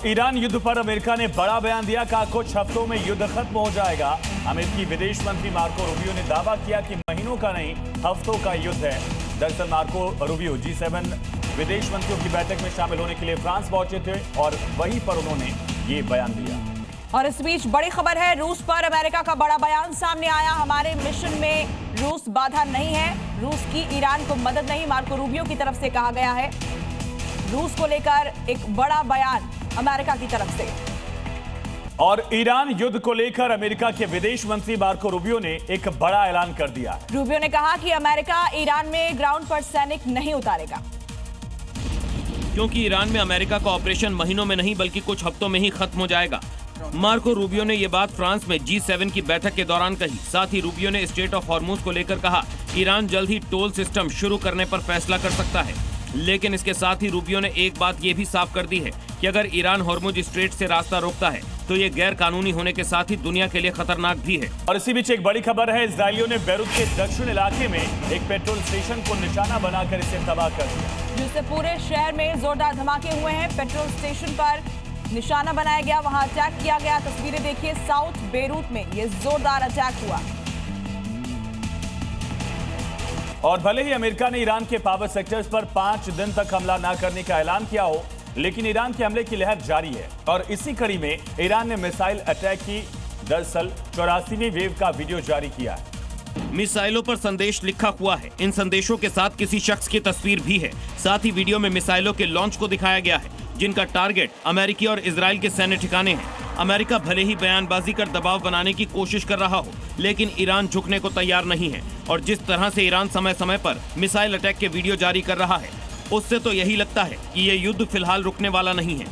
Iran युद्ध पर America ने बड़ा बयान दिया, कहा कुछ हफ्तों में युद्ध खत्म हो जाएगा। अमेरिकी विदेश मंत्री मार्को रूबियो ने दावा किया कि महीनों का नहीं हफ्तों का युद्ध है। दरअसल मार्को रूबियो G7 विदेश मंत्रियों की बैठक में शामिल होने के लिए फ्रांस पहुंचे थे और वहीं पर उन्होंने ये बयान दिया। और इस बीच बड़ी खबर है, रूस पर अमेरिका का बड़ा बयान सामने आया। हमारे मिशन में रूस बाधा नहीं है, रूस की ईरान को मदद नहीं, मार्को रूबियो की तरफ से कहा गया है। रूस को लेकर एक बड़ा बयान अमेरिका की तरफ से। और ईरान युद्ध को लेकर अमेरिका के विदेश मंत्री मार्को रूबियो ने एक बड़ा ऐलान कर दिया। रूबियो ने कहा कि अमेरिका ईरान में ग्राउंड पर सैनिक नहीं उतारेगा, क्योंकि ईरान में अमेरिका का ऑपरेशन महीनों में नहीं बल्कि कुछ हफ्तों में ही खत्म हो जाएगा। मार्को रूबियो ने ये बात फ्रांस में G7 की बैठक के दौरान कही। साथ ही रूबियो ने स्ट्रेट ऑफ हॉर्मुज को लेकर कहा, ईरान जल्द ही टोल सिस्टम शुरू करने पर फैसला कर सकता है। लेकिन इसके साथ ही रूबियो ने एक बात ये भी साफ कर दी है कि अगर ईरान हॉर्मुज स्ट्रेट से रास्ता रोकता है तो ये गैर कानूनी होने के साथ ही दुनिया के लिए खतरनाक भी है। और इसी बीच एक बड़ी खबर है, इजरायलियों ने बेरूत के दक्षिण इलाके में एक पेट्रोल स्टेशन को निशाना बनाकर इसे तबाह कर दिया, जिससे पूरे शहर में जोरदार धमाके हुए हैं। पेट्रोल स्टेशन पर निशाना बनाया गया, वहां अटैक किया गया। तस्वीरें देखिए, साउथ बेरूत में ये जोरदार अटैक हुआ। और भले ही अमेरिका ने ईरान के पावर सेक्टर्स पर 5 दिन तक हमला न करने का ऐलान किया हो, लेकिन ईरान के हमले की लहर जारी है। और इसी कड़ी में ईरान ने मिसाइल अटैक की दरअसल 84वीं वेव का वीडियो जारी किया है। मिसाइलों पर संदेश लिखा हुआ है, इन संदेशों के साथ किसी शख्स की तस्वीर भी है। साथ ही वीडियो में मिसाइलों के लॉन्च को दिखाया गया है, जिनका टारगेट अमेरिकी और इजराइल के सैन्य ठिकाने हैं। अमेरिका भले ही बयानबाजी कर दबाव बनाने की कोशिश कर रहा हो, लेकिन ईरान झुकने को तैयार नहीं है। और जिस तरह से ईरान समय समय पर मिसाइल अटैक के वीडियो जारी कर रहा है, उससे तो यही लगता है कि ये युद्ध फिलहाल रुकने वाला नहीं है।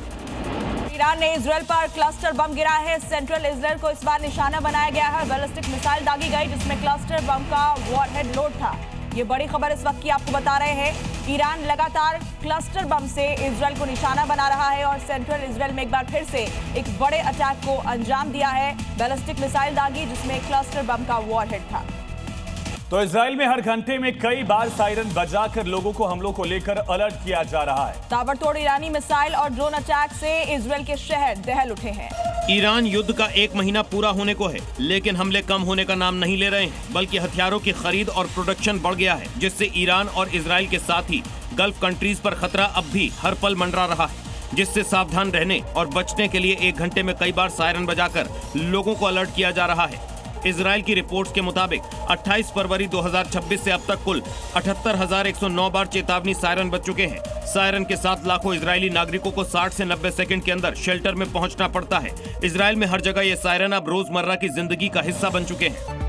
ईरान ने इजराइल पर क्लस्टर बम गिरा है। सेंट्रल इजराइल को इस बार निशाना बनाया गया है। बैलिस्टिक मिसाइल दागी गई, जिसमें क्लस्टर बम का वॉरहेड लोड था। ये बड़ी खबर इस वक्त की आपको बता रहे हैं। ईरान लगातार क्लस्टर बम से इजराइल को निशाना बना रहा है और सेंट्रल इजराइल में एक बार फिर से एक बड़े अटैक को अंजाम दिया है। बैलिस्टिक मिसाइल दागी, जिसमें क्लस्टर बम का वॉरहेड था। तो इजराइल में हर घंटे में कई बार सायरन बजाकर लोगों को हमलों को लेकर अलर्ट किया जा रहा है। ताबड़तोड़ ईरानी मिसाइल और ड्रोन अटैक से इजराइल के शहर दहल उठे हैं। ईरान युद्ध का 1 महीना पूरा होने को है, लेकिन हमले कम होने का नाम नहीं ले रहे हैं, बल्कि हथियारों की खरीद और प्रोडक्शन बढ़ गया है, जिससे ईरान और इजराइल के साथ ही गल्फ कंट्रीज पर खतरा अब भी हर पल मंडरा रहा है, जिससे सावधान रहने और बचने के लिए 1 घंटे में कई बार सायरन बजाकर लोगों को अलर्ट किया जा रहा है। इजराइल की रिपोर्ट्स के मुताबिक 28 फरवरी 2026 से अब तक कुल 78,109 बार चेतावनी सायरन बज चुके हैं। सायरन के साथ लाखों इजरायली नागरिकों को 60 से 90 सेकंड के अंदर शेल्टर में पहुंचना पड़ता है। इजराइल में हर जगह ये सायरन अब रोजमर्रा की जिंदगी का हिस्सा बन चुके हैं।